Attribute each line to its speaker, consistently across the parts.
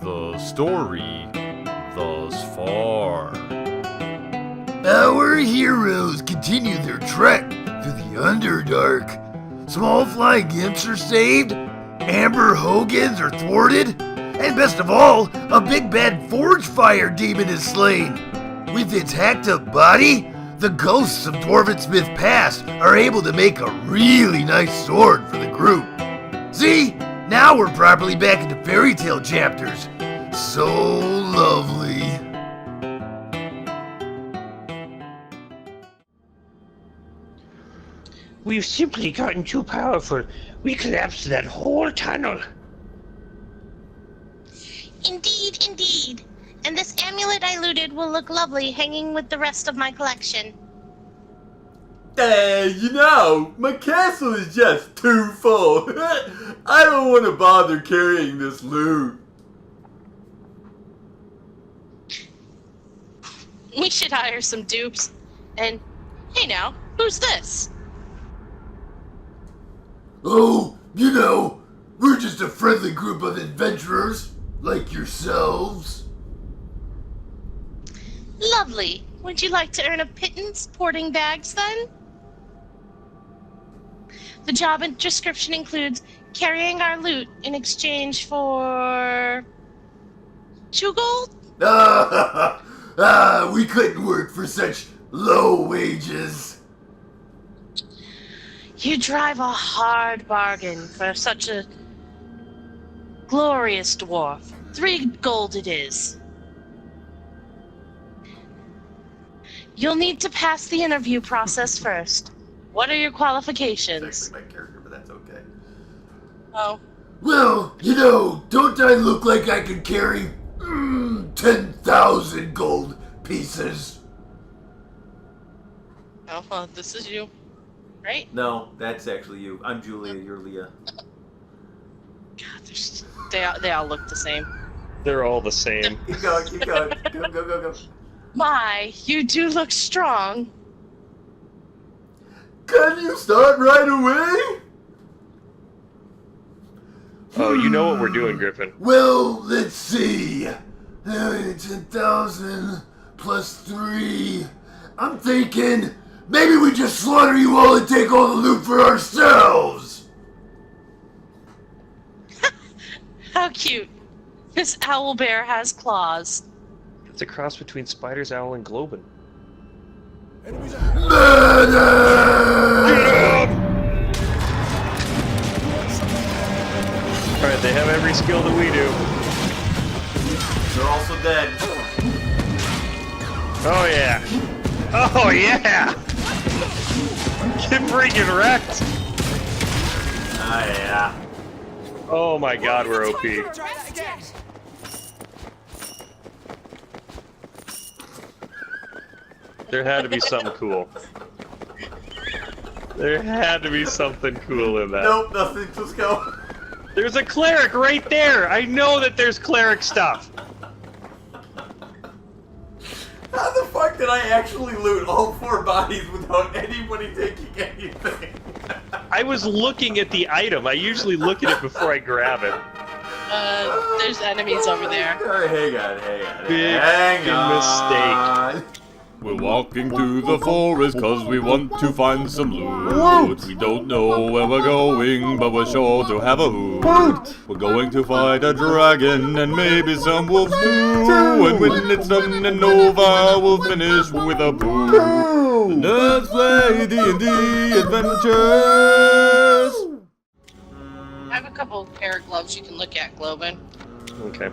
Speaker 1: The story thus far.
Speaker 2: Our heroes continue their trek through the Underdark. Small flying imps are saved, Amber Hogans are thwarted, and best of all, a big bad forge fire demon is slain. With its hacked up body, the ghosts of Dwarvensmith Pass are able to make a really nice sword for the group. See? Now we're properly back into fairy tale chapters. So lovely.
Speaker 3: We've simply gotten too powerful. We collapsed that whole tunnel.
Speaker 4: Indeed, indeed. And this amulet I looted will look lovely hanging with the rest of my collection.
Speaker 5: My castle is just too full. I don't want to bother carrying this loot.
Speaker 4: We should hire some dupes. And, hey now, who's this?
Speaker 2: Oh, we're just a friendly group of adventurers, like yourselves.
Speaker 4: Lovely. Would you like to earn a pittance porting bags then? The job and description includes carrying our loot in exchange for 2 gold?
Speaker 2: We couldn't work for such low wages.
Speaker 4: You drive a hard bargain for such a glorious dwarf. 3 gold it is. You'll need to pass the interview process first. What are your qualifications?
Speaker 5: It's actually my character, but that's okay.
Speaker 4: Oh.
Speaker 2: Well, don't I look like I could carry 10,000 gold pieces?
Speaker 4: Oh, well, this is you, right?
Speaker 5: No, that's actually you. I'm Julia, you're Leah.
Speaker 4: God, they all look the same.
Speaker 3: They're all the same.
Speaker 5: Keep going. Go.
Speaker 4: My, you do look strong.
Speaker 5: Can you start right away?
Speaker 3: Oh, you know what we're doing, Gryphon.
Speaker 2: Well, let's see. 10,000 plus 3. I'm thinking maybe we just slaughter you all and take all the loot for ourselves.
Speaker 4: How cute. This owlbear has claws.
Speaker 3: It's a cross between Spider's Owl and Globin. Alright, they have every skill that we do.
Speaker 5: They're also dead.
Speaker 3: Oh yeah! Oh yeah! Get freaking wrecked!
Speaker 5: Ah, yeah.
Speaker 3: Oh my god, we're OP. There had to be something cool. There had to be something cool in that.
Speaker 5: Nope, nothing. Just go.
Speaker 3: There's a cleric right there! I know that there's cleric stuff!
Speaker 5: How the fuck did I actually loot all 4 bodies without anybody taking anything?
Speaker 3: I was looking at the item. I usually look at it before I grab it.
Speaker 4: There's enemies over there.
Speaker 5: Alright, hang on.
Speaker 3: Big mistake.
Speaker 1: We're walking through the forest cause we want to find some loot. We don't know where we're going, but we're sure to have a hoot. We're going to fight a dragon and maybe some wolves too. And when it's done and over, we'll finish with a boo. Let's play D&D adventures.
Speaker 4: I have a couple pair of gloves you can look at, Globin.
Speaker 3: Okay.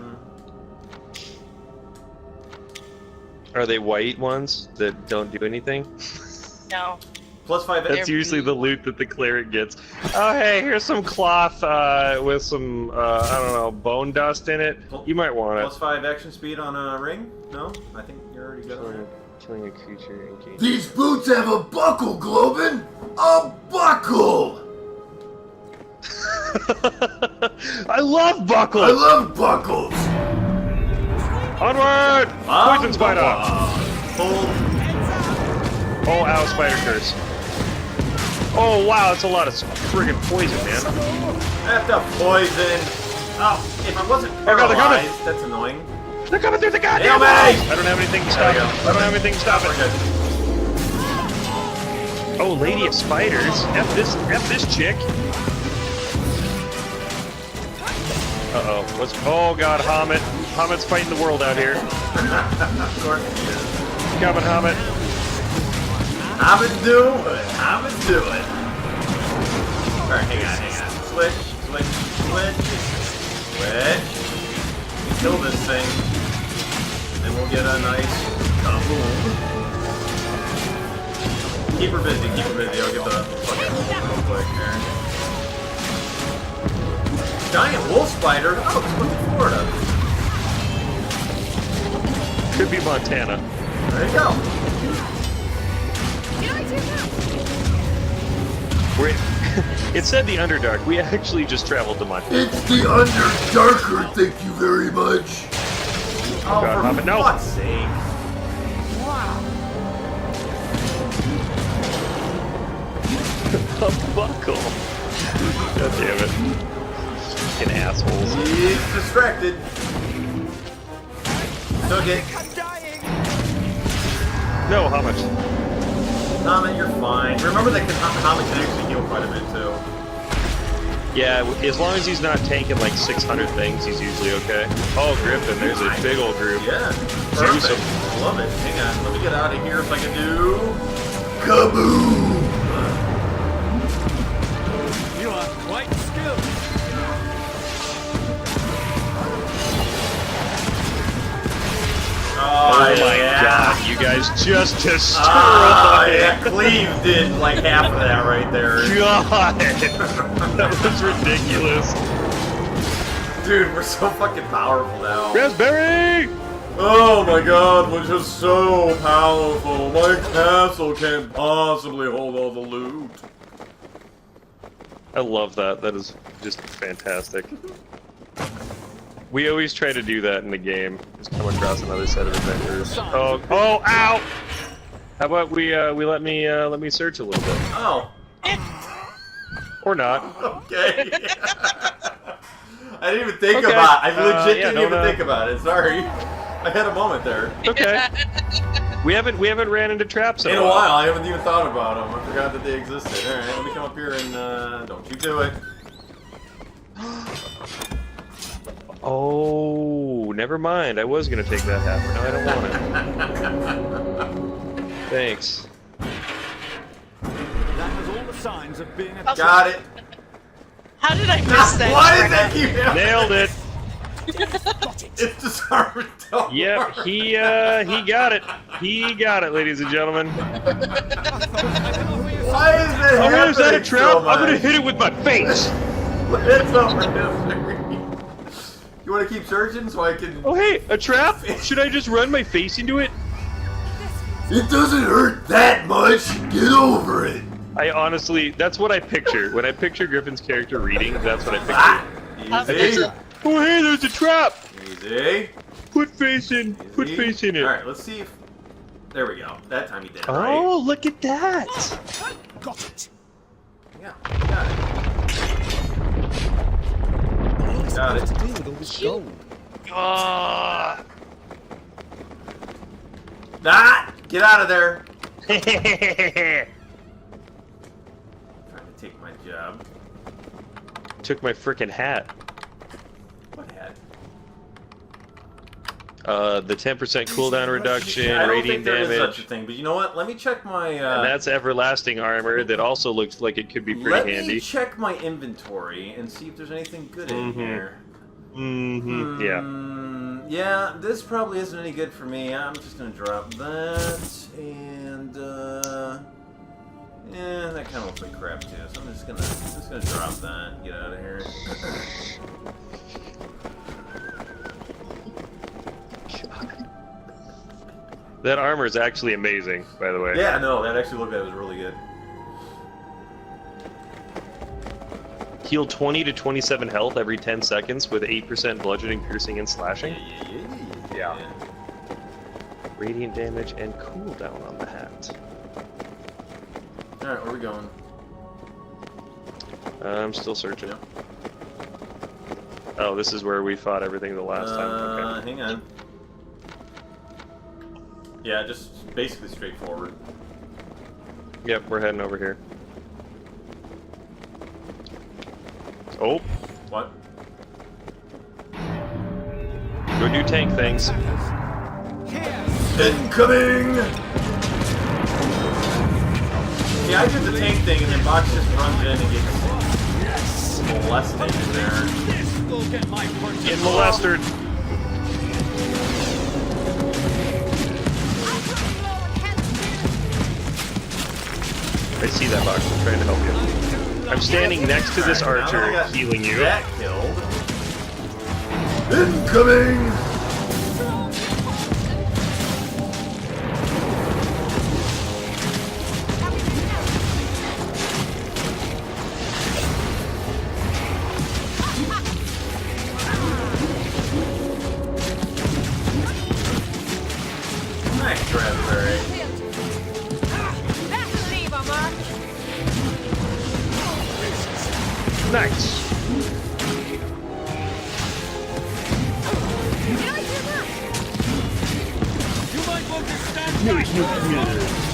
Speaker 3: Are they white ones that don't do anything?
Speaker 4: No.
Speaker 5: Plus 5.
Speaker 3: That's usually the loot that the cleric gets. Oh hey, here's some cloth with some, I don't know, bone dust in it. You might want it.
Speaker 5: Plus 5 action speed on a ring? No? I think you're already good.
Speaker 3: Killing a creature engaged.
Speaker 2: These boots have a buckle, Globin! A buckle!
Speaker 3: I love buckles!
Speaker 2: I love buckles!
Speaker 3: Onward! Poison spider!
Speaker 5: Hold.
Speaker 3: Oh, ow, spider curse. Oh, wow, that's a lot of friggin' poison, man.
Speaker 5: That's a poison. Oh, if I wasn't
Speaker 3: Oh god, they're coming!
Speaker 5: paralyzed, that's annoying.
Speaker 3: They're coming through the goddamn
Speaker 5: Hail Mary!
Speaker 3: walls! I don't have anything to stop it. I don't have anything to stop it. Oh, lady of spiders. F this chick. Uh-oh. Oh god, Hamet. Hamet's fighting the world out here.
Speaker 5: Of course he is.
Speaker 3: Coming, Hamet.
Speaker 5: Hamet's doing it. Hamet's doing it. Alright, hang on. Switch. Kill this thing. And we'll get a nice kaboom. Keep her busy. I'll get the fucking real quick there. Giant wolf spider? Oh, it's from Florida.
Speaker 3: Could be Montana.
Speaker 5: There you go.
Speaker 3: It said the Underdark. We actually just traveled to Montana.
Speaker 2: It's the Underdarker, thank you very much.
Speaker 5: Oh,
Speaker 3: God,
Speaker 5: for
Speaker 3: Hobbit, no.
Speaker 5: fuck's sake.
Speaker 3: A buckle. God damn it. Fucking assholes.
Speaker 5: He's distracted. Took it.
Speaker 3: No, how much?
Speaker 5: Hamet, you're fine. Remember that Hamet can actually heal quite a bit too.
Speaker 3: Yeah, as long as he's not tanking like 600 things, he's usually okay. Oh, Gryphon, there's a big old group.
Speaker 5: Yeah, perfect. Love it. Hang on, let me get out of here if I can do.
Speaker 2: Kaboom!
Speaker 6: You are quite skilled.
Speaker 3: Oh my god, you guys just destroyed!
Speaker 5: Yeah, Cleve did like half of that right there.
Speaker 3: God! That was ridiculous.
Speaker 5: Dude, we're so fucking powerful now.
Speaker 3: Raspberry!
Speaker 1: Oh my god, we're just so powerful. My castle can't possibly hold all the loot.
Speaker 3: I love that. That is just fantastic. We always try to do that in the game. Just come across another set of adventures. Oh, ow! How about we let me search a little bit,
Speaker 5: Oh,
Speaker 3: or not?
Speaker 5: okay. I didn't even think about it. I legit didn't even think about it. Sorry. I had a moment there.
Speaker 3: Okay. We haven't ran into traps
Speaker 5: In a while, I haven't even thought about them. I forgot that they existed. Alright, let me come up here and, don't you do it.
Speaker 3: Oh, never mind. I was gonna take that hat, but no, I don't want it. Thanks.
Speaker 6: That has all the signs of being a
Speaker 5: Got it.
Speaker 4: How did I miss that?
Speaker 5: Why did that keep happening?
Speaker 3: Nailed it.
Speaker 5: It's disarmed. Don't
Speaker 3: Yep,
Speaker 5: worry.
Speaker 3: he got it. He got it, ladies and gentlemen.
Speaker 5: Why is that
Speaker 3: Oh,
Speaker 5: happening
Speaker 3: is that a trap?
Speaker 5: so
Speaker 3: I'm gonna
Speaker 5: much?
Speaker 3: hit it with my face.
Speaker 5: It's over. You want to keep searching so I can...
Speaker 3: Oh, hey, a trap? Should I just run my face into it?
Speaker 2: It doesn't hurt that much. Get over it.
Speaker 3: I honestly, that's what I picture. When I picture Gryphon's character reading, that's what I picture.
Speaker 5: Easy.
Speaker 3: Oh, hey, there's a trap.
Speaker 5: Easy.
Speaker 3: Put face in. Put face in it.
Speaker 5: Alright, let's see if... There we go. That time he did it,
Speaker 3: Oh,
Speaker 5: right?
Speaker 3: look at that.
Speaker 6: Got it.
Speaker 5: Yeah, got it. Got it.
Speaker 6: Deal with all this gold.
Speaker 3: Ah.
Speaker 5: Ah! Get out of there! Trying to take my job.
Speaker 3: Took my frickin' hat.
Speaker 5: What hat?
Speaker 3: The 10% cooldown reduction,
Speaker 5: I don't
Speaker 3: radiant
Speaker 5: think there is
Speaker 3: damage.
Speaker 5: such a thing, but you know what? Let me check my,
Speaker 3: And that's everlasting armor that also looks like it could be pretty
Speaker 5: let
Speaker 3: handy.
Speaker 5: me check my inventory and see if there's anything good in here.
Speaker 3: Mm-hmm. Yeah.
Speaker 5: Yeah, this probably isn't any good for me. I'm just gonna drop that, and yeah, that kind of looks like crap too. So I'm just gonna drop that. And get out of here.
Speaker 3: That armor is actually amazing, by the way.
Speaker 5: Yeah, no, that actually looked like it was really good.
Speaker 3: Heal 20 to 27 health every 10 seconds with 8% bludgeoning, piercing, and slashing.
Speaker 5: Yeah.
Speaker 3: Radiant damage and cooldown on the hat.
Speaker 5: Alright, where are we going?
Speaker 3: I'm still searching.
Speaker 5: Yeah.
Speaker 3: Oh, this is where we fought everything the last time. Okay.
Speaker 5: Hang on. Yeah, just basically straightforward.
Speaker 3: Yep, we're heading over here. Oh,
Speaker 5: What?
Speaker 3: go do tank things.
Speaker 5: Incoming! Yeah, I did the tank thing, and then Box just runs in and gets molested in there.
Speaker 3: Get molested. I see that, Box. I'm trying to help you. I'm standing next to this archer, healing you.
Speaker 5: That killed. Incoming! Nice, Raspberry.
Speaker 3: Nice.
Speaker 6: You might want to stand back.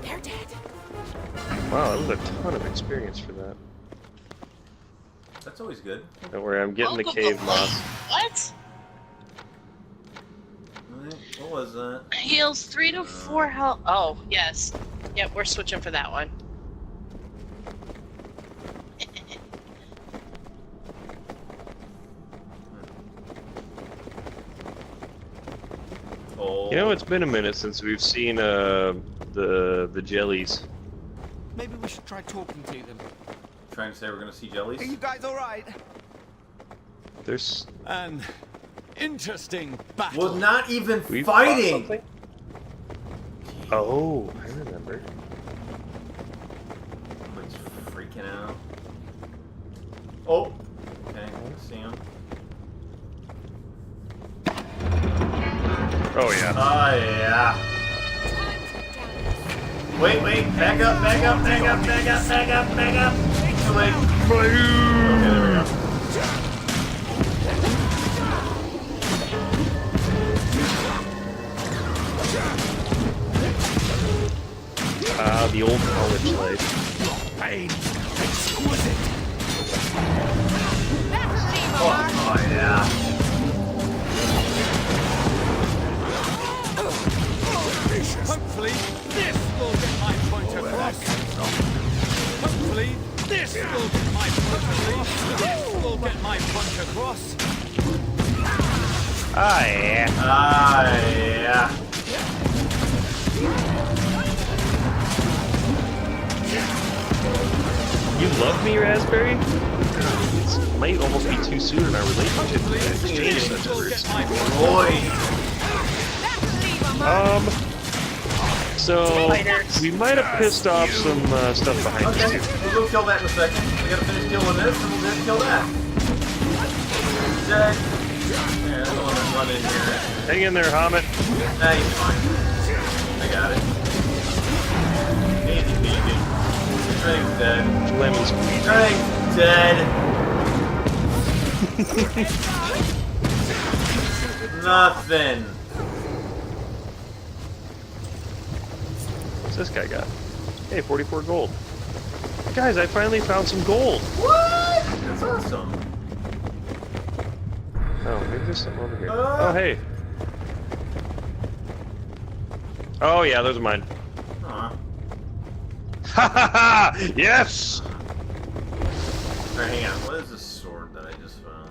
Speaker 4: They're dead.
Speaker 3: Wow, that was a ton of experience for that.
Speaker 5: That's always good.
Speaker 3: Don't worry, I'm getting the
Speaker 4: Oh,
Speaker 3: cave
Speaker 4: wait,
Speaker 3: moss.
Speaker 4: What?
Speaker 5: What was that?
Speaker 4: Heals 3 to 4 health. Oh, yes. Yep, we're switching for that one.
Speaker 5: Oh.
Speaker 3: You know, it's been a minute since we've seen the jellies.
Speaker 6: Maybe we should try talking to them.
Speaker 5: Trying to say we're gonna see jellies?
Speaker 6: Are you guys all right?
Speaker 3: There's
Speaker 6: An interesting battle.
Speaker 5: Well, not even
Speaker 3: we fought
Speaker 5: fighting!
Speaker 3: something? Oh, I remember.
Speaker 5: Everybody's freaking out. Oh! Okay, I see him.
Speaker 3: Oh yeah.
Speaker 5: Oh, yeah. Wait, back up, back up, back up, back up, back up, back up! Wait. Okay, there we go.
Speaker 3: The old college life.
Speaker 6: Pain. Exquisite.
Speaker 5: Oh, yeah.
Speaker 6: Hopefully, this will get my point across. Hopefully, this will get my point across. This will get my point across.
Speaker 3: Ah yeah.
Speaker 5: Ah, yeah.
Speaker 3: You love me, Raspberry? It might almost be too soon in our relationship to exchange such words.
Speaker 5: Boy.
Speaker 3: So we might have pissed off some stuff behind us
Speaker 5: Okay,
Speaker 3: too.
Speaker 5: we'll go kill that in a second. We gotta finish killing this, and we'll then kill that. Dead. Yeah, there's one that's running in here.
Speaker 3: Hang in there, Hamid.
Speaker 5: Nah, he's fine. I got it. Easy peasy. Drake's dead.
Speaker 3: Lemon squeeze.
Speaker 5: Drake's dead. Nothing.
Speaker 3: What's this guy got? Hey, 44 gold. Guys, I finally found some gold.
Speaker 5: What? That's awesome.
Speaker 3: Oh, maybe there's something over here.
Speaker 5: Uh.
Speaker 3: Oh, hey. Oh, yeah, those are mine.
Speaker 5: Aw.
Speaker 3: Ha ha ha! Yes!
Speaker 5: Alright, hang on. What is this sword that I just found?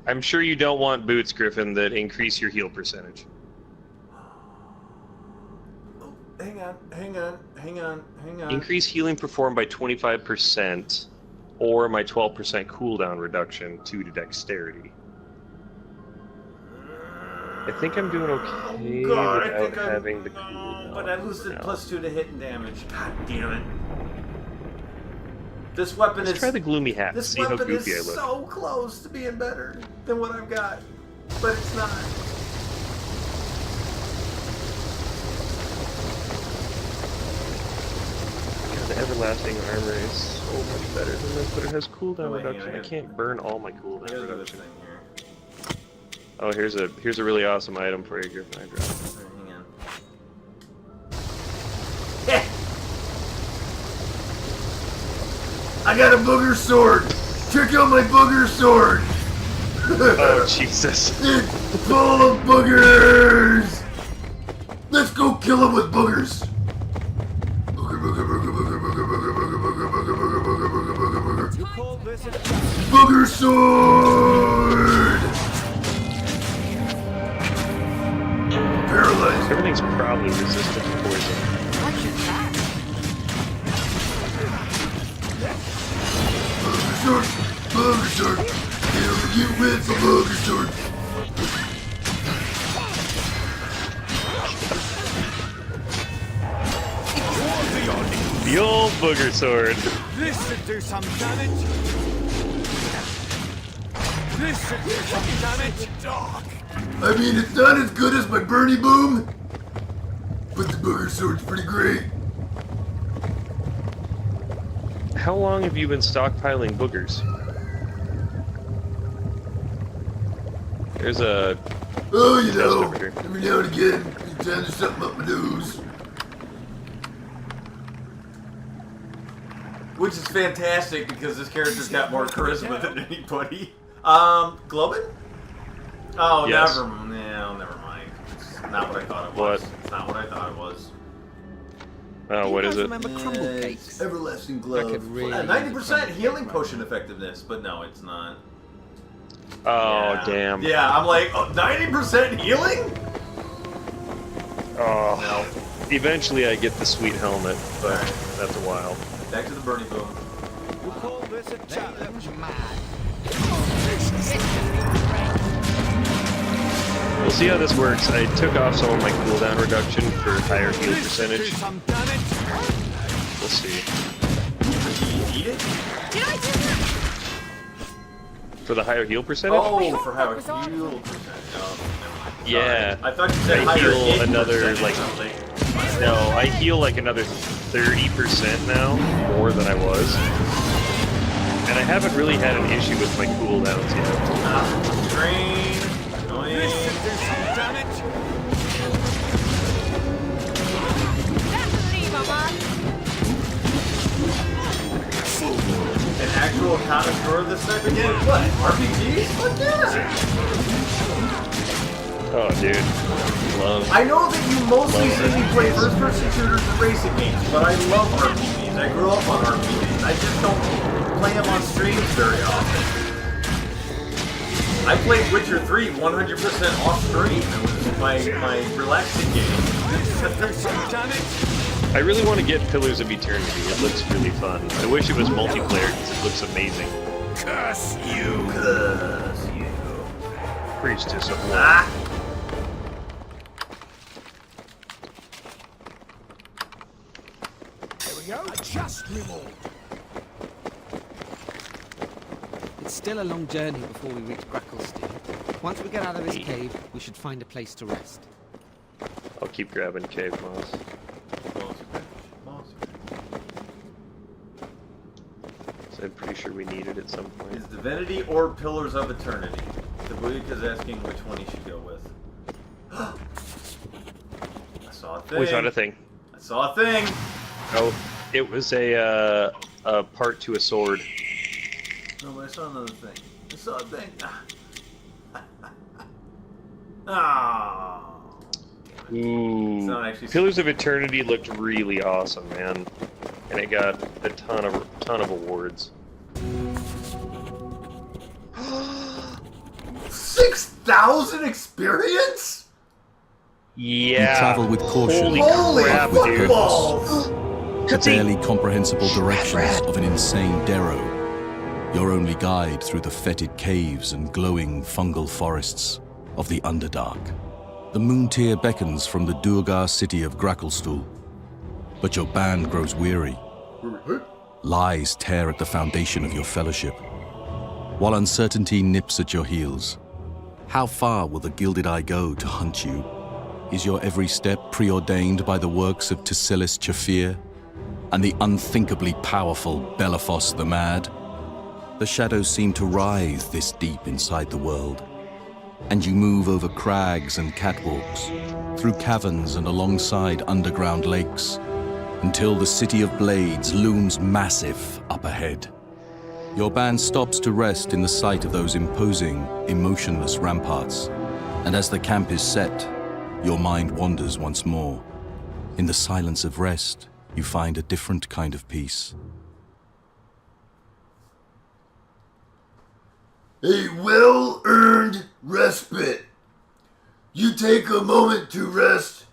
Speaker 3: I'm sure you don't want boots, Gryphon, that increase your heal percentage.
Speaker 5: Oh, hang on.
Speaker 3: Increase healing performed by 25%, or my 12% cooldown reduction 2 to dexterity. I think I'm doing okay
Speaker 5: God, I
Speaker 3: without
Speaker 5: think I'm-
Speaker 3: having the cooldown.
Speaker 5: But I lose the
Speaker 3: now.
Speaker 5: +2 to hit and damage. God damn it. This weapon
Speaker 3: Let's
Speaker 5: is...
Speaker 3: try the gloomy hat.
Speaker 5: This
Speaker 3: See how
Speaker 5: weapon
Speaker 3: goofy I
Speaker 5: is
Speaker 3: look.
Speaker 5: so close to being better than what I've got. But it's not.
Speaker 3: God, the everlasting armor is so much better than this, but it has cooldown
Speaker 5: wait,
Speaker 3: reduction.
Speaker 5: hang on,
Speaker 3: I can't burn all my cooldown
Speaker 5: Here's this
Speaker 3: reduction.
Speaker 5: thing here.
Speaker 3: Oh, here's a really awesome item for you, Gryphon. I dropped.
Speaker 5: Hang on. I got a booger sword! Check out my booger sword!
Speaker 3: Oh, Jesus.
Speaker 5: It's full of boogers! Let's go kill him with boogers! Booger, booger, booger, booger, booger, booger, booger, booger, booger, booger, booger, booger, booger,
Speaker 6: You
Speaker 5: booger.
Speaker 6: call this a
Speaker 5: Booger sword! Paralyzed.
Speaker 3: Everything's probably resistant to poison.
Speaker 5: Booger sword! Booger sword! Kill you with a booger sword!
Speaker 3: The old booger sword.
Speaker 6: This should do some damage. This should do some damage.
Speaker 5: I mean, it's not as good as my Bernie Boom, but the booger sword's pretty great.
Speaker 3: How long have you been stockpiling boogers? There's a...
Speaker 5: Oh, you know,
Speaker 3: over here.
Speaker 5: every now and again, anytime there's something up my nose. Which is fantastic because this character's got more charisma than anybody. Globin? Oh,
Speaker 3: Yes.
Speaker 5: never mind. It's not what I thought it
Speaker 3: What?
Speaker 5: was. It's not what I thought it was.
Speaker 3: Oh, what is it?
Speaker 7: Remember crumble cakes?
Speaker 5: Everlasting glove.
Speaker 7: could really
Speaker 5: 90% healing potion effectiveness, but no, it's not.
Speaker 3: Oh,
Speaker 5: Yeah.
Speaker 3: damn.
Speaker 5: Yeah, I'm like, 90% healing?
Speaker 3: Oh.
Speaker 5: No.
Speaker 3: Eventually I get the sweet helmet, but
Speaker 5: Alright.
Speaker 3: that's a while.
Speaker 5: Back to the Bernie Boom.
Speaker 6: You call this a challenge?
Speaker 3: We'll see how this works. I took off some of my cooldown reduction for higher heal
Speaker 6: This should do
Speaker 3: percentage.
Speaker 6: some damage.
Speaker 3: We'll see.
Speaker 5: Eat it?
Speaker 3: For the higher heal percentage?
Speaker 5: Oh, for how it heal percentage. Oh,
Speaker 3: Yeah.
Speaker 5: I thought you said
Speaker 3: I
Speaker 5: higher
Speaker 3: heal
Speaker 5: hit
Speaker 3: another,
Speaker 5: percentage.
Speaker 3: like-
Speaker 5: I'm like,
Speaker 3: No, I heal like another 30% now, more than I was. And I haven't really had an issue with my cooldowns yet.
Speaker 5: Drain.
Speaker 6: This should do some damage.
Speaker 5: An actual connoisseur of this type of game? What? RPGs? What yeah.
Speaker 3: Oh, dude. Love.
Speaker 5: I know that you mostly see me play first-person shooters and racing games, but I love RPGs. I grew up on RPGs. I just don't play them on streams very often. I played Witcher 3 100% off stream. It was my relaxing game.
Speaker 6: This should do some damage.
Speaker 3: I really want to get Pillars of Eternity. It looks really fun. I wish it was multiplayer because it looks amazing.
Speaker 5: Curse you. Curse you.
Speaker 3: Priestess of War.
Speaker 5: Ah!
Speaker 6: There we go. A just reward.
Speaker 7: It's still a long journey before we reach Gracklestein. Once we get out of this cave, we should find a place to rest.
Speaker 3: I'll keep grabbing cave moss. So I'm pretty sure we need it at some point.
Speaker 5: Is Divinity or Pillars of Eternity? Tabuya's asking which one he should go with. I saw a thing.
Speaker 3: We found a thing.
Speaker 5: I saw a thing.
Speaker 3: Oh, it was a part to a sword.
Speaker 5: No, but I saw another thing. I saw a thing. Ah.
Speaker 3: Ooh.
Speaker 5: It's not actually-
Speaker 3: Pillars of Eternity looked really awesome, man. And it got a ton of awards.
Speaker 5: 6,000 experience?
Speaker 3: Yeah.
Speaker 8: Travel with caution.
Speaker 5: Holy
Speaker 3: crap, dude.
Speaker 5: footballs!
Speaker 8: The barely comprehensible directions of an insane Darrow. Your only guide through the fetid caves and glowing fungal forests of the Underdark. The moon tier beckons from the Durgar city of Gracklestein. But your band grows weary. Lies tear at the foundation of your fellowship. While uncertainty nips at your heels, How far will the Gilded Eye go to hunt you? Is your every step preordained by the works of Tasilis Chafir and the unthinkably powerful Belafos the Mad? The shadows seem to writhe this deep inside the world, and you move over crags and catwalks, through caverns and alongside underground lakes, until the City of Blades looms massive up ahead. Your band stops to rest in the sight of those imposing, emotionless ramparts, and as the camp is set, your mind wanders once more. In the silence of rest, you find a different kind of peace.
Speaker 5: A well-earned respite. You take a moment to rest.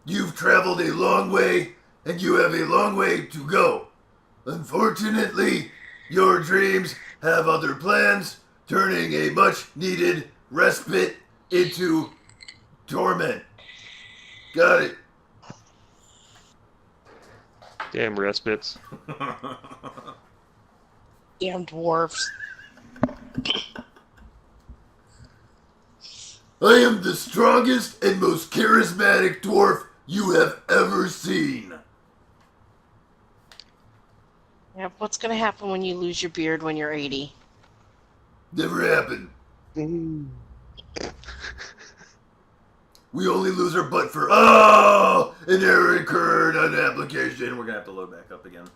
Speaker 5: You've traveled a long way, and you have a long way to go. Unfortunately, your dreams have other plans, turning a much-needed respite into torment. Got it.
Speaker 3: Damn respites.
Speaker 4: Damn dwarves.
Speaker 5: I am the strongest and most charismatic dwarf you have ever seen.
Speaker 4: Yeah, what's gonna happen when you lose your beard when you're 80?
Speaker 5: Never happened. We only lose our butt for an error occurred on application. We're gonna have to load back up again.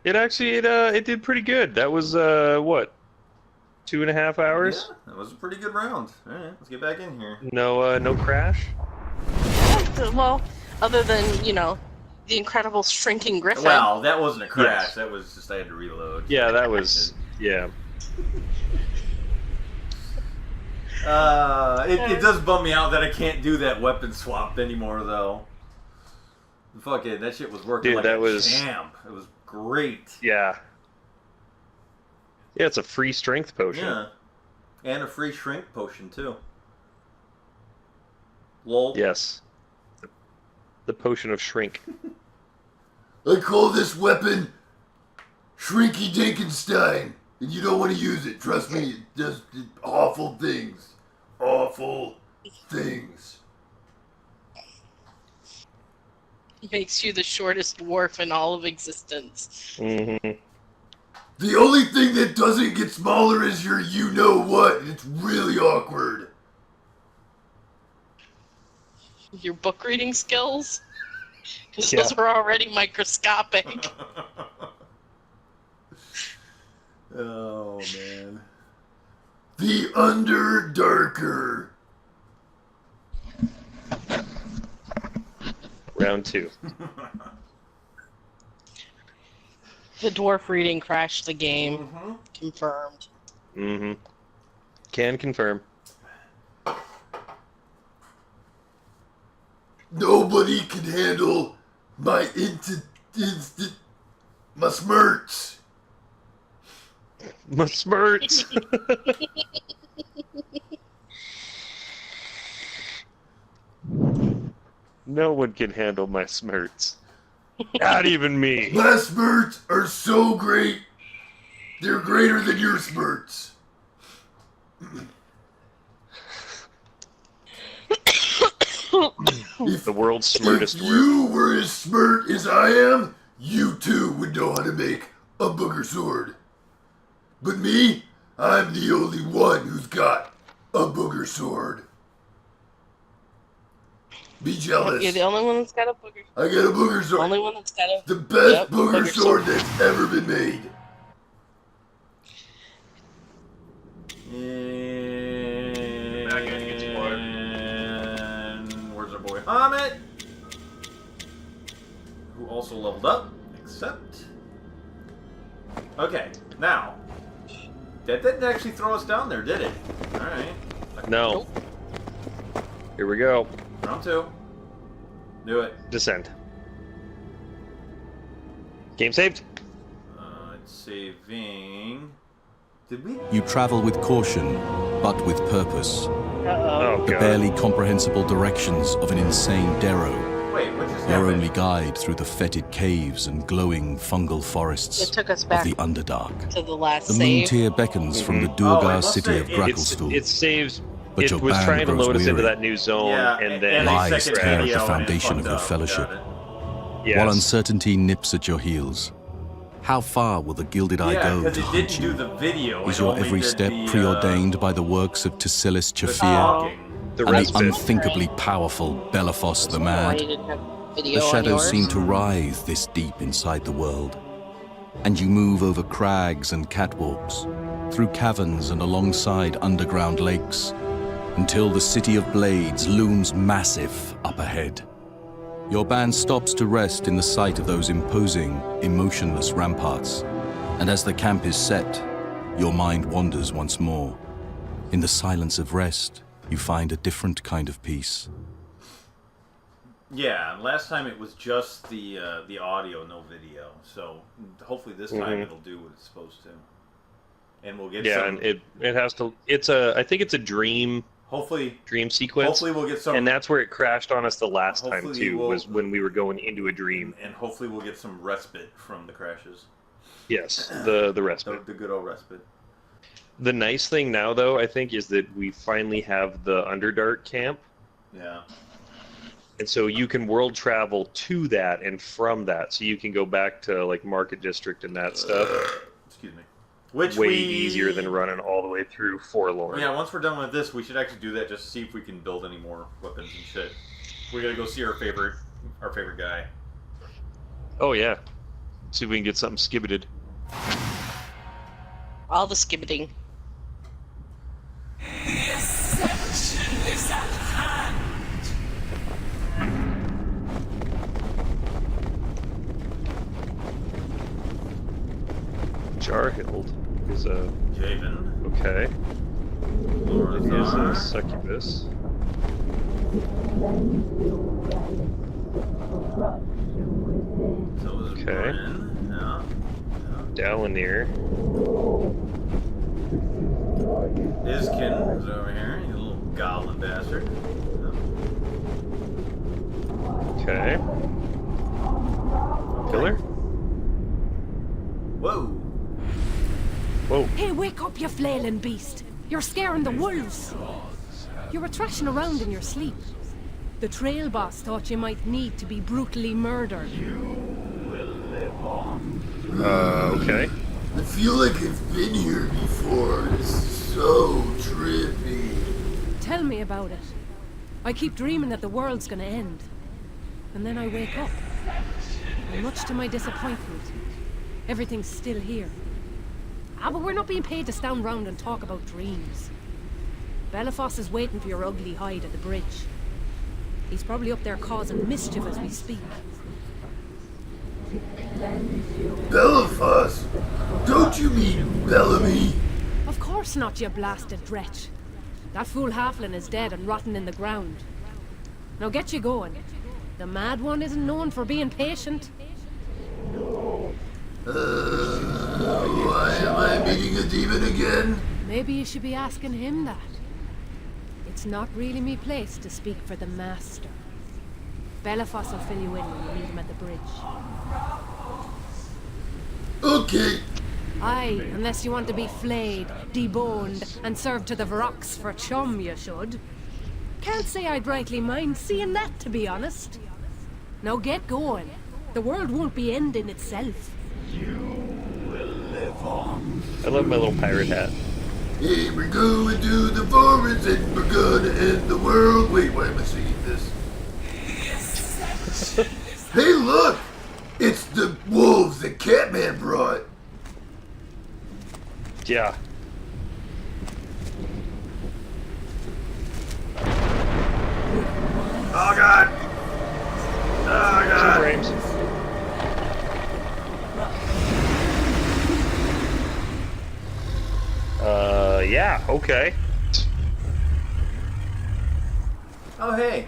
Speaker 3: It actually it did pretty good. That was what, 2.5 hours?
Speaker 1: Yeah, that was a pretty good round. All right, let's get back in here.
Speaker 3: No crash.
Speaker 4: Well, other than, you know, the incredible shrinking Gryphon.
Speaker 1: Well, that wasn't a crash.
Speaker 3: Yes.
Speaker 1: That was just I had to reload.
Speaker 3: Yeah, that was yeah.
Speaker 1: It does bum me out that I can't do that weapon swap anymore, though. Fucking, that shit was working
Speaker 3: Dude,
Speaker 1: like
Speaker 3: that
Speaker 1: a
Speaker 3: was
Speaker 1: champ. It was great.
Speaker 3: Yeah. Yeah, it's a free strength potion.
Speaker 1: Yeah. And a free shrink potion, too. Lol.
Speaker 3: Yes. The potion of shrink.
Speaker 5: I call this weapon Shrinky Dinkenstein, and you don't want to use it. Trust me, it does awful things. Awful things.
Speaker 4: Makes you the shortest dwarf in all of existence.
Speaker 3: Mm-hmm.
Speaker 5: The only thing that doesn't get smaller is your you-know-what, and it's really awkward.
Speaker 4: Your book reading skills? Because
Speaker 3: Yeah.
Speaker 4: those are already microscopic.
Speaker 1: Oh, man.
Speaker 5: The Underdarker.
Speaker 3: Round 2.
Speaker 4: The dwarf reading crashed the game. Confirmed.
Speaker 3: Mm-hmm. Can confirm.
Speaker 5: Nobody can handle my my smirts.
Speaker 3: My smirts. No one can handle my smirts. Not even me.
Speaker 5: My smirts are so great. They're greater than your smirts.
Speaker 3: The world's smartest
Speaker 5: If
Speaker 3: dwarf.
Speaker 5: you were as smart as I am, you too would know how to make a booger sword. But me, I'm the only one who's got a booger sword. Be jealous.
Speaker 4: You're the only one that's got a booger.
Speaker 5: I got a booger sword.
Speaker 4: Only one that's got a.
Speaker 5: The best
Speaker 4: Yep,
Speaker 5: booger
Speaker 4: booger
Speaker 5: sword
Speaker 4: sword.
Speaker 5: that's ever been made.
Speaker 1: And where's our boy Hamid? Who also leveled up, except... Okay, now. That didn't actually throw us down there, did it? Alright.
Speaker 3: No.
Speaker 4: Nope.
Speaker 3: Here we go.
Speaker 1: Round 2. Do it.
Speaker 3: Descend. Game saved.
Speaker 1: It's saving... Did we?
Speaker 8: You travel with caution, but with purpose.
Speaker 3: Oh,
Speaker 8: The
Speaker 3: God.
Speaker 8: barely comprehensible directions of an insane Darrow.
Speaker 1: Wait, what just
Speaker 8: your only guide through the fetid caves and glowing fungal
Speaker 4: It
Speaker 8: forests
Speaker 4: took us
Speaker 8: of
Speaker 4: back
Speaker 8: the Underdark.
Speaker 4: to the last
Speaker 8: The moon
Speaker 4: save.
Speaker 8: tier beckons from the
Speaker 9: Oh, it
Speaker 8: Durgar
Speaker 9: must
Speaker 8: city
Speaker 9: say
Speaker 8: of
Speaker 9: it-
Speaker 8: Gracklestol.
Speaker 3: It saves.
Speaker 8: But
Speaker 3: It
Speaker 8: your
Speaker 3: was
Speaker 8: band
Speaker 3: trying to
Speaker 8: grows
Speaker 3: load us into
Speaker 8: weary.
Speaker 3: that new zone,
Speaker 9: Yeah,
Speaker 3: and then
Speaker 9: the
Speaker 8: Lies
Speaker 9: second
Speaker 8: tear at
Speaker 9: video
Speaker 8: the
Speaker 9: and it
Speaker 8: foundation of
Speaker 9: fucked
Speaker 8: your
Speaker 9: up.
Speaker 8: fellowship.
Speaker 9: Got it.
Speaker 3: yes.
Speaker 8: While uncertainty nips at your heels, how far will the Gilded Eye
Speaker 9: Yeah,
Speaker 8: go
Speaker 9: because
Speaker 8: to
Speaker 9: it
Speaker 8: hunt
Speaker 9: didn't do
Speaker 8: you?
Speaker 9: the video.
Speaker 8: Is
Speaker 9: it
Speaker 8: your
Speaker 9: only
Speaker 8: every
Speaker 9: did
Speaker 8: step
Speaker 9: the,
Speaker 8: preordained by the works of Tasilis
Speaker 9: the
Speaker 8: Chafir
Speaker 9: talking.
Speaker 3: The
Speaker 8: and the
Speaker 3: respite.
Speaker 8: unthinkably powerful Belafos the
Speaker 4: Why
Speaker 8: Mad?
Speaker 4: you didn't have video
Speaker 8: The
Speaker 4: on
Speaker 8: shadows
Speaker 4: yours?
Speaker 8: seem to writhe this deep inside the world, and you move over crags and catwalks, through caverns and alongside underground lakes, until the City of Blades looms massive up ahead. Your band stops to rest in the sight of those imposing, emotionless ramparts, and as the camp is set, your mind wanders once more. In the silence of rest, you find a different kind of peace.
Speaker 9: Yeah, and last time it was just the audio, no video. So hopefully this time it'll do what it's supposed to, and we'll get
Speaker 3: Yeah,
Speaker 9: some.
Speaker 3: and it has to. It's a. I think it's a dream
Speaker 9: Hopefully,
Speaker 3: sequence.
Speaker 9: hopefully we'll get some.
Speaker 3: And that's where it crashed on us the last time
Speaker 9: Hopefully
Speaker 3: too.
Speaker 9: we'll-
Speaker 3: Was when we were going into a dream.
Speaker 9: and hopefully we'll get some respite from the crashes.
Speaker 3: Yes, the respite.
Speaker 9: The good old respite.
Speaker 3: The nice thing now, though, I think, is that we finally have the Underdark camp,
Speaker 9: Yeah.
Speaker 3: and so you can world travel to that and from that, so you can go back to like Market District and that stuff.
Speaker 9: Excuse me. Which
Speaker 3: Way
Speaker 9: we...
Speaker 3: easier than running all the way through Forlorn.
Speaker 9: Yeah, once we're done with this, we should actually do that just to see if we can build any more weapons and shit. We gotta go see our favorite guy.
Speaker 3: Oh yeah. See if we can get something skibbited.
Speaker 4: All the skibbiting.
Speaker 3: Jarhild is a
Speaker 9: Javen.
Speaker 3: okay. It is a
Speaker 9: Lorazar.
Speaker 3: succubus.
Speaker 9: So is
Speaker 3: Okay.
Speaker 9: Bryn. Yeah.
Speaker 3: Dalinir.
Speaker 9: Iskin is over here. You little goblin bastard.
Speaker 3: Okay. Killer.
Speaker 9: Whoa.
Speaker 3: Whoa.
Speaker 10: Hey, wake up, you flailing beast! You're scaring the wolves! You were thrashing around in your sleep. The trail boss thought you might need to be brutally murdered.
Speaker 3: Okay.
Speaker 5: I feel like I've been here before. This is so trippy.
Speaker 10: Tell me about it. I keep dreaming that the world's gonna end. And then I wake up. And much to my disappointment, everything's still here. Ah, but we're not being paid to stand round and talk about dreams. Belafos is waiting for your ugly hide at the bridge. He's probably up there causing mischief as we speak.
Speaker 5: Belafos? Don't you mean Bellamy?
Speaker 10: Of course not, you blasted dretch. That fool halfling is dead and rotten in the ground. Now get you going. The mad one isn't known for being patient.
Speaker 5: Why am I meeting a demon again?
Speaker 10: Maybe you should be asking him that. It's not really me place to speak for the Master. Belafos will fill you in when you meet him at the bridge.
Speaker 5: Okay.
Speaker 10: Aye, unless you want to be flayed, deboned, and served to the Vrox for chum, you should. Can't say I'd rightly mind seeing that, to be honest. Now get going. The world won't be ending itself.
Speaker 3: I love my little pirate hat.
Speaker 5: Hey, we're going to the forest and we're gonna end the world. Wait, why am I singing this? Hey, look! It's the wolves that Catman brought.
Speaker 3: Yeah.
Speaker 9: Oh god! Oh
Speaker 3: Two
Speaker 9: god!
Speaker 3: frames. Yeah, okay.
Speaker 9: Oh hey!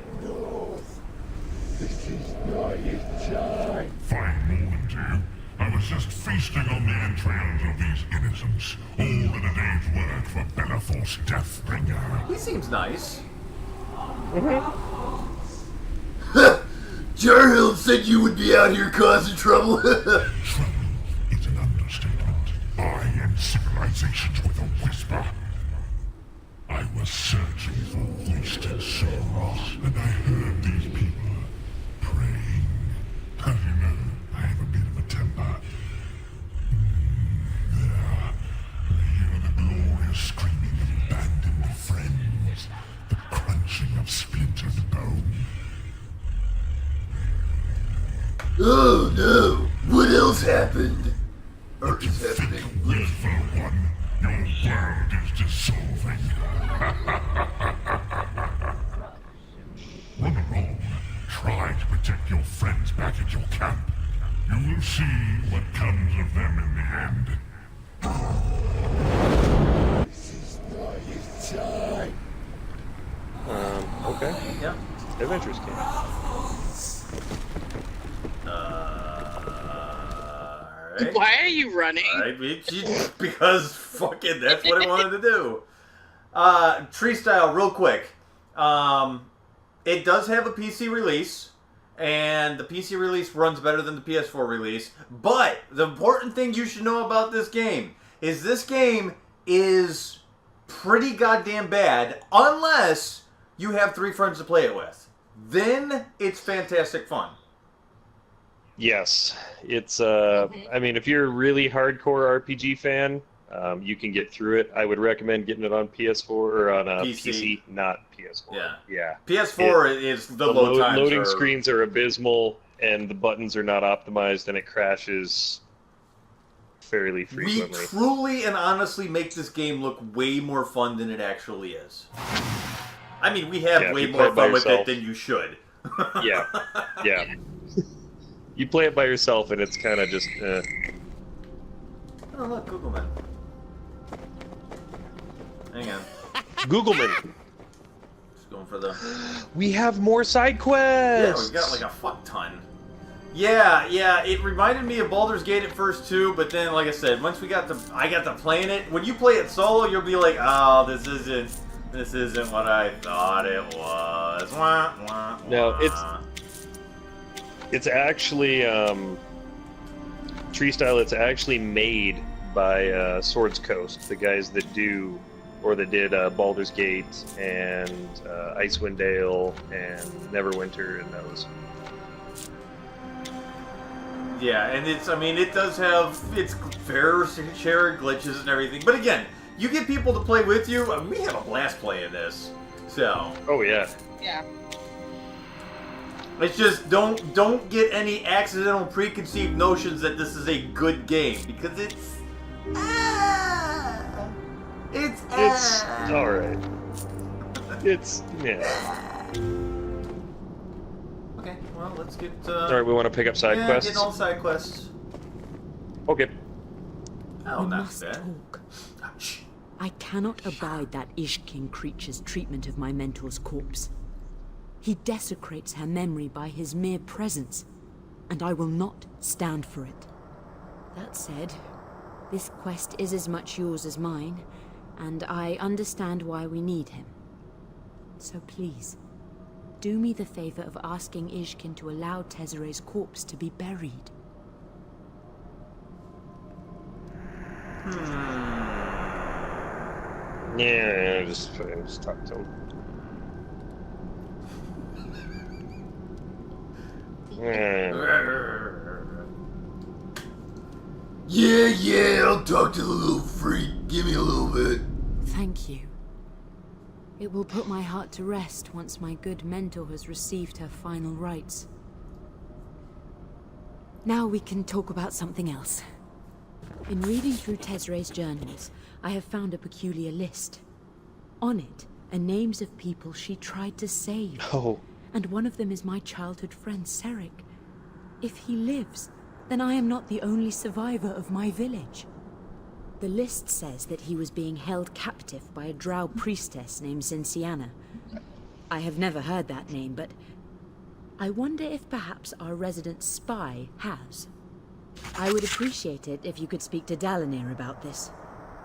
Speaker 11: Fine moment, eh? I was just feasting on the entrails of these innocents. All in a day's work for Belafos Deathbringer.
Speaker 9: He seems nice.
Speaker 5: Jarhild said you would be out here causing trouble.
Speaker 11: Trouble is an understatement. I end civilizations with a whisper. I was searching for wasted souls, and I heard these people praying. As you know, I have a bit of a temper. There, I hear the glorious screaming of abandoned friends, the crunching of splintered bone.
Speaker 5: Oh no! What else happened? Or is happening?
Speaker 11: Willful one, your world is dissolving. Run along. Try to protect your friends back at your camp. You will see what comes of them in the end.
Speaker 3: Okay.
Speaker 9: Yeah.
Speaker 3: Adventures game.
Speaker 9: Alright.
Speaker 12: Why are you running?
Speaker 9: Because fucking that's what I wanted to do. Tree Style, real quick. It does have a PC release, and the PC release runs better than the PS4 release. But the important thing you should know about this game is pretty goddamn bad unless you have 3 friends to play it with. Then it's fantastic fun.
Speaker 3: Yes, it's. I mean, if you're a really hardcore RPG fan, you can get through it. I would recommend getting it on PS4 or on PC, not PS4. Yeah.
Speaker 9: PS4 is the load times
Speaker 3: loading
Speaker 9: are...
Speaker 3: screens are abysmal, and the buttons are not optimized, and it crashes fairly frequently.
Speaker 9: We truly and honestly make this game look way more fun than it actually is. I mean, we have way more fun with it than you should.
Speaker 3: Yeah. You play it by yourself, and it's kind of just.
Speaker 9: Oh look, Googleman. Hang on.
Speaker 3: Googleman.
Speaker 9: Just going for the.
Speaker 3: We have more side quests.
Speaker 9: Yeah, we got like a fuck ton. Yeah. It reminded me of Baldur's Gate at first too, but then, like I said, once I got to playing it. When you play it solo, you'll be like, oh, this isn't what I thought it was. Wah, wah, wah.
Speaker 3: No, it's actually Tree Style. It's actually made by Swords Coast, the guys that did Baldur's Gate and Icewind Dale and Neverwinter and those.
Speaker 9: Yeah, and it does have its fair share of glitches and everything. But again, you get people to play with you, and we have a blast playing this. So.
Speaker 3: Oh yeah.
Speaker 12: Yeah.
Speaker 9: It's just don't get any accidental preconceived notions that this is a good game, because it's
Speaker 3: all right. It's yeah.
Speaker 9: Okay, well let's get.
Speaker 3: All right, we want to pick up side quests.
Speaker 9: Yeah, get all side quests.
Speaker 3: Okay.
Speaker 9: Oh,
Speaker 13: we
Speaker 9: not
Speaker 13: must
Speaker 9: bad.
Speaker 13: talk. I cannot abide that Ishkin creature's treatment of my mentor's corpse. He desecrates her memory by his mere presence, and I will not stand for it. That said, this quest is as much yours as mine, and I understand why we need him. So please, do me the favor of asking Ishkin to allow Tezere's corpse to be buried.
Speaker 3: Yeah, just talk to him.
Speaker 5: Yeah, I'll talk to the little freak. Give me a little bit.
Speaker 13: Thank you. It will put my heart to rest once my good mentor has received her final rites. Now we can talk about something else. In reading through Tezere's journals, I have found a peculiar list. On it are names of people she tried to save.
Speaker 3: Oh.
Speaker 13: And one of them is my childhood friend, Serik. If he lives, then I am not the only survivor of my village. The list says that he was being held captive by a drow priestess named Zinciana. I have never heard that name, but I wonder if perhaps our resident spy has. I would appreciate it if you could speak to Dalinir about this.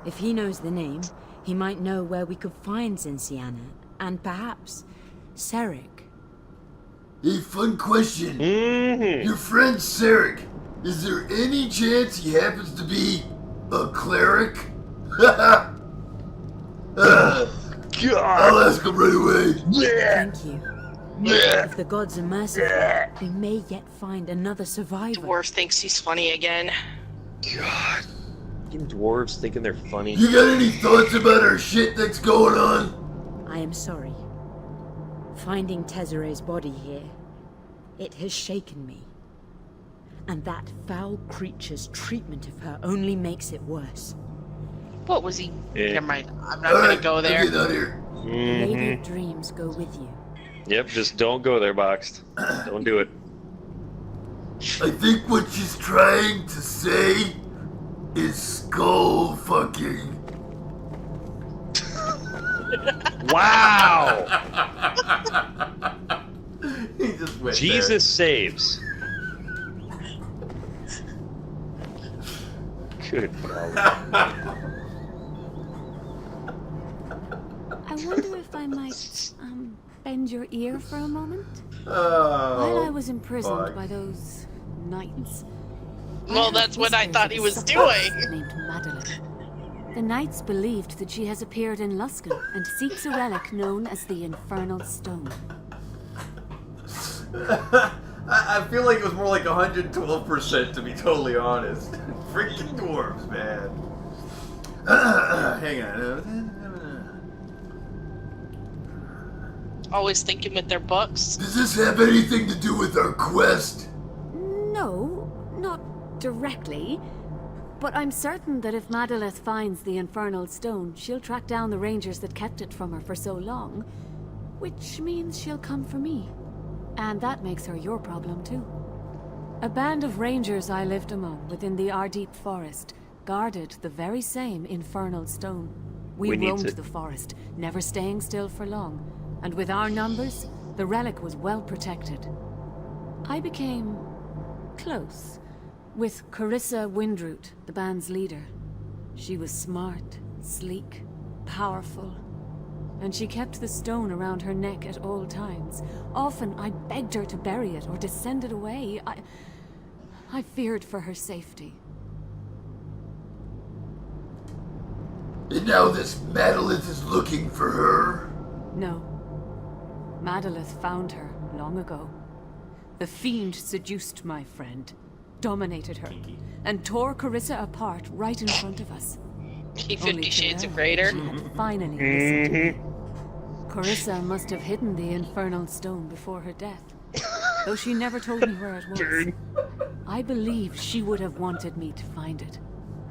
Speaker 13: If he knows the name, he might know where we could find Zinciana, and perhaps Serik.
Speaker 5: A fun question.
Speaker 3: Mm-hmm.
Speaker 5: Your friend Sarek, is there any chance he happens to be a cleric?
Speaker 3: God.
Speaker 5: I'll ask him right away.
Speaker 13: Thank you. If the gods are merciful, we may yet find another survivor.
Speaker 4: Dwarf thinks he's funny again.
Speaker 3: God. Fucking dwarves thinking they're funny.
Speaker 5: You got any thoughts about our shit that's going on?
Speaker 13: I am sorry. Finding Tezere's body here, it has shaken me. And that foul creature's treatment of her only makes it worse.
Speaker 4: What was he?
Speaker 3: Yeah.
Speaker 4: Never mind. I'm not gonna go there.
Speaker 5: Get out of here.
Speaker 13: Lady of Dreams go with you.
Speaker 3: Yep, just don't go there, Boxed. Don't do it.
Speaker 5: I think what she's trying to say is skull fucking.
Speaker 3: Wow!
Speaker 9: He just went
Speaker 3: Jesus saves. Good God.
Speaker 12: I wonder if I might, bend your ear for a moment?
Speaker 9: Oh,
Speaker 12: While I was imprisoned
Speaker 9: fuck.
Speaker 12: by those knights.
Speaker 4: Well, that's what I thought he was doing.
Speaker 12: Named Madeline. The knights believed that she has appeared in Luskan and seeks a relic known as the Infernal Stone.
Speaker 9: I feel like it was more like 112%, to be totally honest. Freaking dwarves, man. Hang on.
Speaker 4: Always thinking with their books.
Speaker 5: Does this have anything to do with our quest?
Speaker 12: No, not directly. But I'm certain that if Madalith finds the Infernal Stone, she'll track down the rangers that kept it from her for so long. Which means she'll come for me. And that makes her your problem too. A band of rangers I lived among within the Ardeep forest guarded the very same Infernal Stone. We roamed the forest, never staying still for long. And with our numbers, the relic was well protected. I became close with Carissa Windroot, the band's leader. She was smart, sleek, powerful, and she kept the stone around her neck at all times. Often I begged her to bury it or to send it away. I feared for her safety.
Speaker 5: And now this Madalith is looking for her?
Speaker 12: No. Madalith found her long ago. The fiend seduced my friend, dominated her, and tore Carissa apart right in front of us.
Speaker 4: 50 Shades of Greater.
Speaker 12: She had finally listened. Carissa must have hidden the Infernal Stone before her death, though she never told me where it was. I believe she would have wanted me to find it,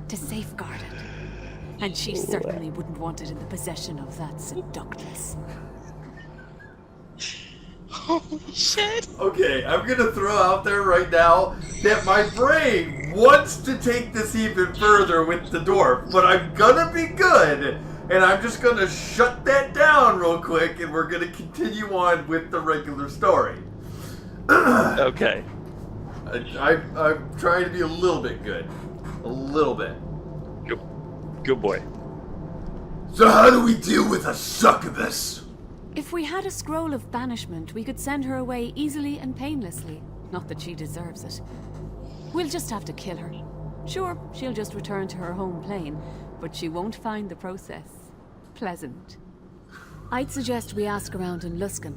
Speaker 12: to safeguard it. And she certainly wouldn't want it in the possession of that seductress.
Speaker 4: Holy shit.
Speaker 9: Okay, I'm gonna throw out there right now that my brain wants to take this even further with the dwarf, but I'm gonna be good, and I'm just gonna shut that down real quick, and we're gonna continue on with the regular story.
Speaker 3: Okay.
Speaker 9: I'm trying to be a little bit good. A little bit.
Speaker 3: Good boy.
Speaker 5: So how do we deal with a succubus?
Speaker 12: If we had a scroll of banishment, we could send her away easily and painlessly. Not that she deserves it. We'll just have to kill her. Sure, she'll just return to her home plane, but she won't find the process pleasant. I'd suggest we ask around in Luskan.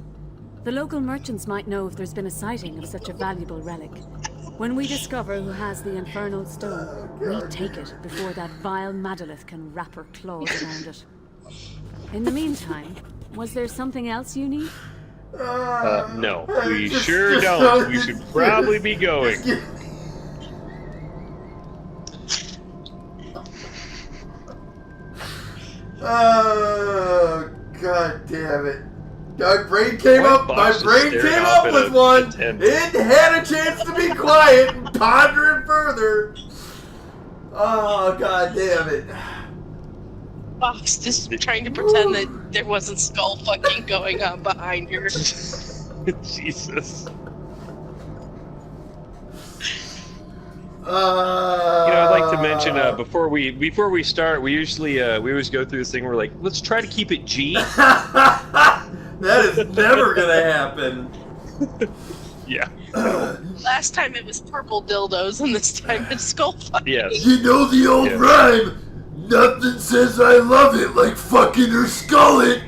Speaker 12: The local merchants might know if there's been a sighting of such a valuable relic. When we discover who has the Infernal Stone, we take it before that vile Madalith can wrap her claws around it. In the meantime, was there something else you need?
Speaker 3: No, we sure don't. We should probably be going.
Speaker 9: Oh, god damn it. My brain came up with one. It had a chance to be quiet and ponder it further. Oh, god damn it.
Speaker 4: Box just trying to pretend that there wasn't skull fucking going on behind her.
Speaker 3: Jesus. I'd like to mention before we start, we always go through this thing. We're like, let's try to keep it G.
Speaker 9: That is never gonna happen.
Speaker 3: Yeah.
Speaker 4: Last time it was purple dildos, and this time it's skull fucking.
Speaker 3: Yes.
Speaker 5: You know the old rhyme? Nothing says I love it like fucking or skull it.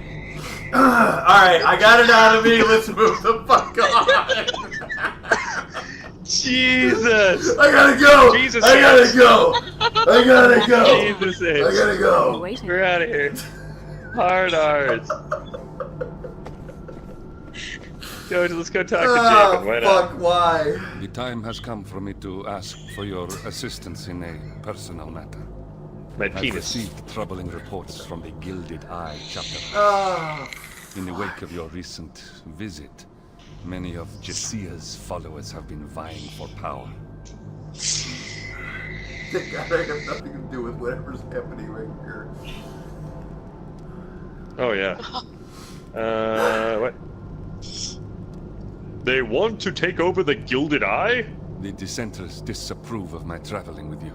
Speaker 9: Alright, I got it out of me. Let's move the fuck on.
Speaker 3: Jesus.
Speaker 5: I gotta go.
Speaker 3: Jesus.
Speaker 5: I gotta go. I gotta go.
Speaker 3: Jesus.
Speaker 5: I gotta go.
Speaker 3: We're out of here. Hard R's. George, let's go talk to Jacob. Why not?
Speaker 5: Fuck, why?
Speaker 14: The time has come for me to ask for your assistance in a personal matter.
Speaker 3: My
Speaker 14: I've
Speaker 3: penis.
Speaker 14: received troubling reports from the Gilded Eye chapter. In the wake of your recent visit, many of Jesia's followers have been vying for power.
Speaker 9: Thank God I have nothing to do with whatever's happening right here.
Speaker 3: Oh, yeah. What? They want to take over the Gilded Eye?
Speaker 14: The dissenters disapprove of my traveling with you.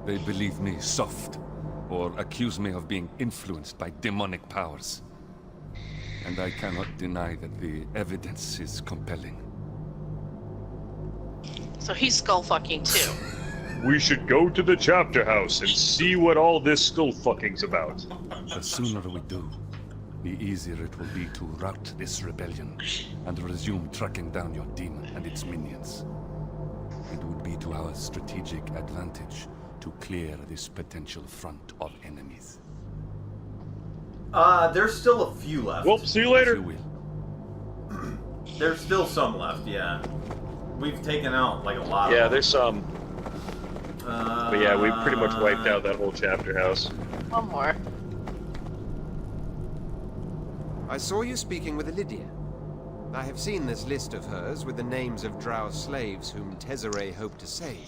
Speaker 14: They believe me soft, or accuse me of being influenced by demonic powers. And I cannot deny that the evidence is compelling.
Speaker 4: So he's skull fucking too.
Speaker 3: We should go to the chapter house and see what all this skull fucking's about.
Speaker 14: The sooner we do, the easier it will be to rout this rebellion and resume tracking down your demon and its minions. It would be to our strategic advantage to clear this potential front of enemies.
Speaker 9: There's still a few left.
Speaker 3: Well, see you later.
Speaker 9: There's still some left, yeah. We've taken out, like, a lot of
Speaker 3: Yeah,
Speaker 9: them.
Speaker 3: there's some. But yeah, we pretty much wiped out that whole chapter house.
Speaker 4: One more.
Speaker 15: I saw you speaking with Lydia. I have seen this list of hers with the names of drow slaves whom Tezzeret hoped to save.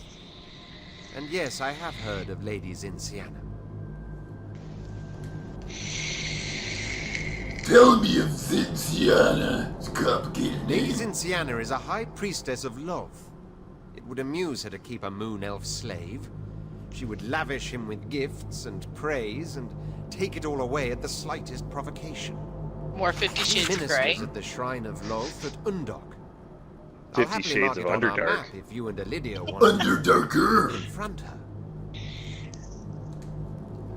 Speaker 15: And yes, I have heard of Lady Zinciana.
Speaker 5: Tell me of Zinciana. It's a complicated
Speaker 15: Lady
Speaker 5: name.
Speaker 15: Zinciana is a high priestess of love. It would amuse her to keep a moon elf slave. She would lavish him with gifts and praise and take it all away at the slightest provocation.
Speaker 4: More 50
Speaker 15: She
Speaker 4: Shades of
Speaker 15: ministers
Speaker 4: Grey.
Speaker 15: at the Shrine of Love at Undok.
Speaker 3: 50
Speaker 15: I'll happily
Speaker 3: Shades
Speaker 15: mark
Speaker 3: of
Speaker 15: it on our
Speaker 3: Underdark.
Speaker 15: map if you and Lydia want
Speaker 5: Underdarker.
Speaker 15: to confront her.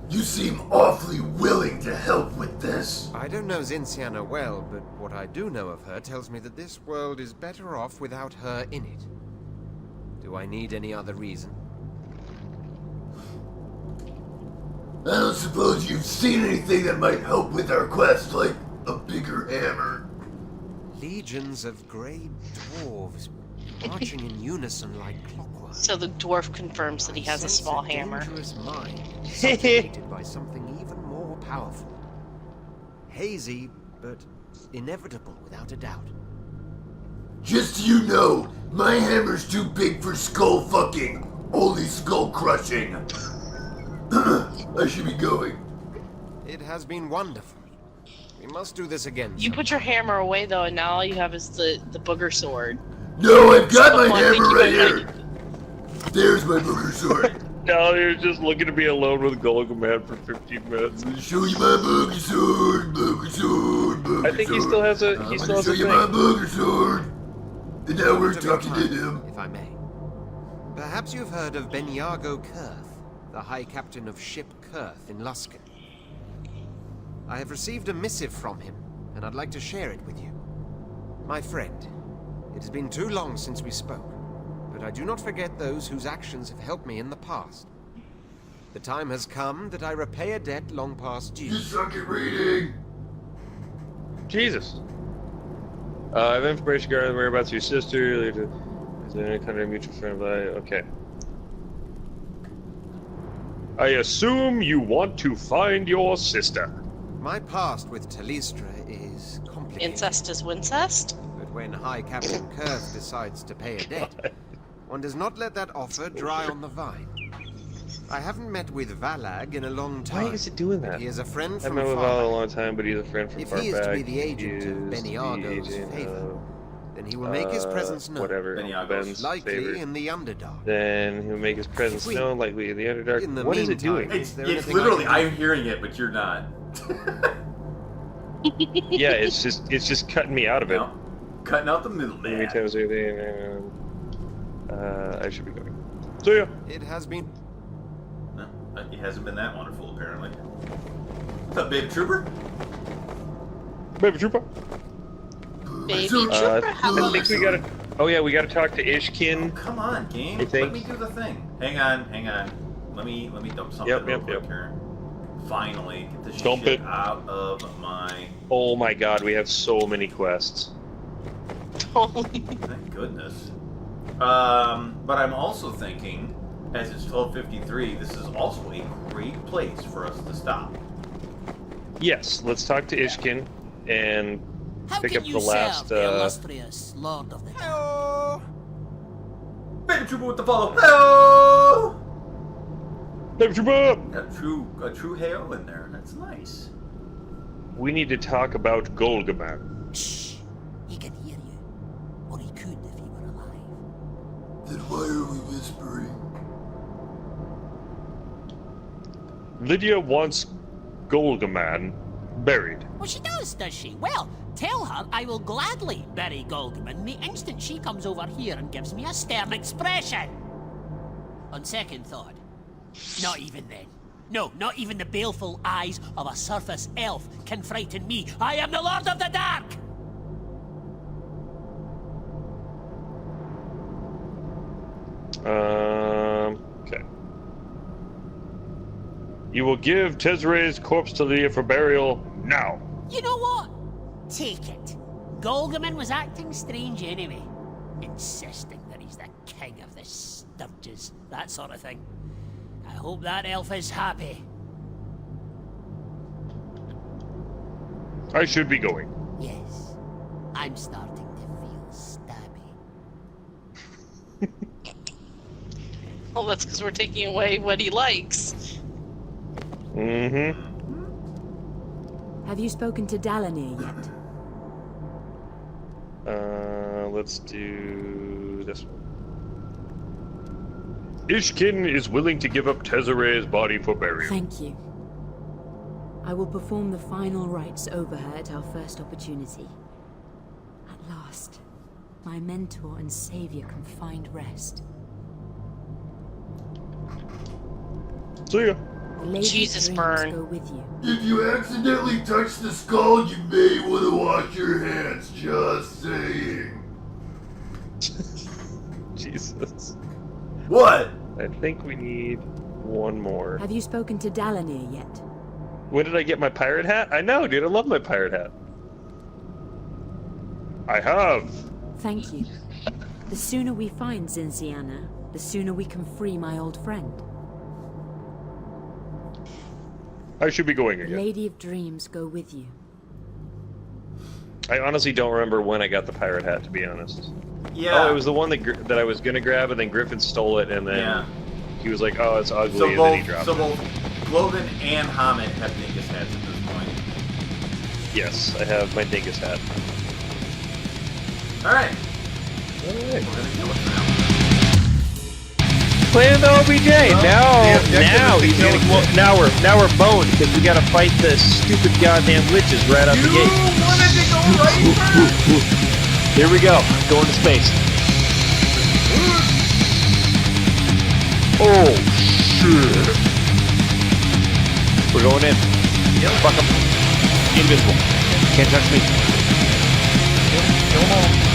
Speaker 5: You seem awfully willing to help with this.
Speaker 15: I don't know Zinciana well, but what I do know of her tells me that this world is better off without her in it. Do I need any other reason?
Speaker 5: I don't suppose you've seen anything that might help with our quest, like a bigger hammer.
Speaker 15: Legions of grey dwarves marching in unison like clockwork.
Speaker 4: So the dwarf confirms that he has a small hammer.
Speaker 15: Dangerous mind, subjugated by something even more powerful. Hazy, but inevitable without a doubt.
Speaker 5: Just so you know, my hammer's too big for skull fucking, only skull crushing. I should be going.
Speaker 15: It has been wonderful. We must do this again.
Speaker 4: You put your hammer away though, and now all you have is the booger sword.
Speaker 5: No, I've got my
Speaker 4: Oh, I think
Speaker 5: hammer
Speaker 4: you
Speaker 5: right
Speaker 4: might
Speaker 5: here. There's my booger sword.
Speaker 3: Now you're just looking to be alone with Gulligan Man for 15 minutes.
Speaker 5: Show you my booger sword, booger sword, booger sword.
Speaker 3: I think he still has a. He still has
Speaker 5: show
Speaker 3: a
Speaker 5: you
Speaker 3: thing.
Speaker 5: my booger sword. And now we're talking to him.
Speaker 15: If I may. Perhaps you've heard of Benyago Kurth, the High Captain of Ship Kurth in Luskan. I have received a missive from him, and I'd like to share it with you. My friend, it has been too long since we spoke, but I do not forget those whose actions have helped me in the past. The time has come that I repay a debt long past due.
Speaker 5: You suck at reading.
Speaker 3: Jesus. I have information regarding the whereabouts of your sister. Is there any kind of mutual friend of mine? Okay. I assume you want to find your sister.
Speaker 15: My past with Talistra is complicated.
Speaker 4: Incest is wincest?
Speaker 15: But when High Captain Kurth decides to pay a debt, one does not let that offer dry on the vine. I haven't met with Valag in a long time.
Speaker 3: Why is it doing that?
Speaker 15: He is a friend
Speaker 3: I
Speaker 15: from
Speaker 3: met with
Speaker 15: far
Speaker 3: Val a
Speaker 15: back.
Speaker 3: long time, but he's a friend from
Speaker 15: If
Speaker 3: far
Speaker 15: he is to
Speaker 3: back.
Speaker 15: be the agent of Benyago's favor, then he will make his presence known.
Speaker 3: Whatever. Ben's
Speaker 15: Likely
Speaker 3: favor.
Speaker 15: in the Underdark.
Speaker 3: Then he'll make his presence
Speaker 15: Sweet.
Speaker 3: known, likely in the Underdark.
Speaker 15: In the
Speaker 3: What is it
Speaker 15: meantime,
Speaker 3: doing?
Speaker 15: is there
Speaker 9: It's
Speaker 15: anything I
Speaker 9: literally,
Speaker 15: can do?
Speaker 9: I'm hearing it, but you're not.
Speaker 3: Yeah, it's just cutting me out of it.
Speaker 9: Cutting out the middleman.
Speaker 3: I should be going. So yeah.
Speaker 15: It has been.
Speaker 9: No, it hasn't been that wonderful, apparently. What's up, Baby Trooper?
Speaker 3: Baby Trooper.
Speaker 4: Baby Trooper,
Speaker 3: I think we gotta. Oh yeah, we gotta talk to Ishkin.
Speaker 9: Come on, game.
Speaker 3: I think.
Speaker 9: Let me do the thing. Hang on. Let me dump something real quick here. Finally, get this shit out of my...
Speaker 3: Oh my god, we have so many quests.
Speaker 9: Thank goodness. But I'm also thinking, as it's 12:53, this is also a great place for us to stop.
Speaker 3: Yes, let's talk to Ishkin and pick up the last.
Speaker 16: The illustrious Lord of the
Speaker 9: Hello! Baby Trooper with the follow. Hello!
Speaker 3: Baby Trooper!
Speaker 9: A true hail in there. That's nice.
Speaker 3: We need to talk about Golgaman.
Speaker 16: Shh! He can hear you. Or he could if he were alive.
Speaker 5: Then why are we whispering?
Speaker 3: Lydia wants Golgaman buried.
Speaker 16: Well, she does she? Well, tell her I will gladly bury Golgaman the instant she comes over here and gives me a stern expression. On second thought, not even then. No, not even the baleful eyes of a surface elf can frighten me. I am the Lord of the Dark!
Speaker 3: Okay. You will give Tezere's corpse to Lydia for burial now.
Speaker 16: You know what? Take it. Golgaman was acting strange anyway. Insisting that he's the king of the Sturges, that sort of thing. I hope that elf is happy.
Speaker 3: I should be going.
Speaker 16: Yes. I'm starting to feel stabby.
Speaker 4: Well, that's because we're taking away what he likes.
Speaker 3: Mm-hmm.
Speaker 13: Have you spoken to Dalanir yet?
Speaker 3: Let's do this one. Ishkin is willing to give up Tezere's body for burial.
Speaker 13: Thank you. I will perform the final rites over her at our first opportunity. At last, my mentor and savior can find rest.
Speaker 3: See ya.
Speaker 13: The Lady
Speaker 4: Jesus,
Speaker 13: Dreams
Speaker 4: Burn.
Speaker 13: go with you.
Speaker 5: If you accidentally touch the skull, you may want to wash your hands. Just saying.
Speaker 3: Jesus.
Speaker 5: What?
Speaker 3: I think we need one more.
Speaker 13: Have you spoken to Dalanir yet?
Speaker 3: When did I get my pirate hat? I know, dude. I love my pirate hat. I have.
Speaker 13: Thank you. The sooner we find Zinziana, the sooner we can free my old friend.
Speaker 3: I should be going
Speaker 13: The
Speaker 3: again.
Speaker 13: Lady of Dreams go with you.
Speaker 3: I honestly don't remember when I got the pirate hat, to be honest.
Speaker 9: Yeah.
Speaker 3: Oh, it was the one that I was gonna grab, and then Gryphon stole it, and then he was like, "Oh, it's ugly," and then he dropped it.
Speaker 9: So both Globin and Hamid have dingus hats at this point.
Speaker 3: Yes, I have my dingus hat.
Speaker 9: Alright.
Speaker 3: Playing the OBJ. Now he's gonna. Well, now we're boned because we gotta fight the stupid goddamn witches right out the gate.
Speaker 9: You wanted to go right first.
Speaker 3: Here we go. Going to space. Oh shit! We're going in. Fuck 'em. Invisible. Can't touch me.
Speaker 9: Come on.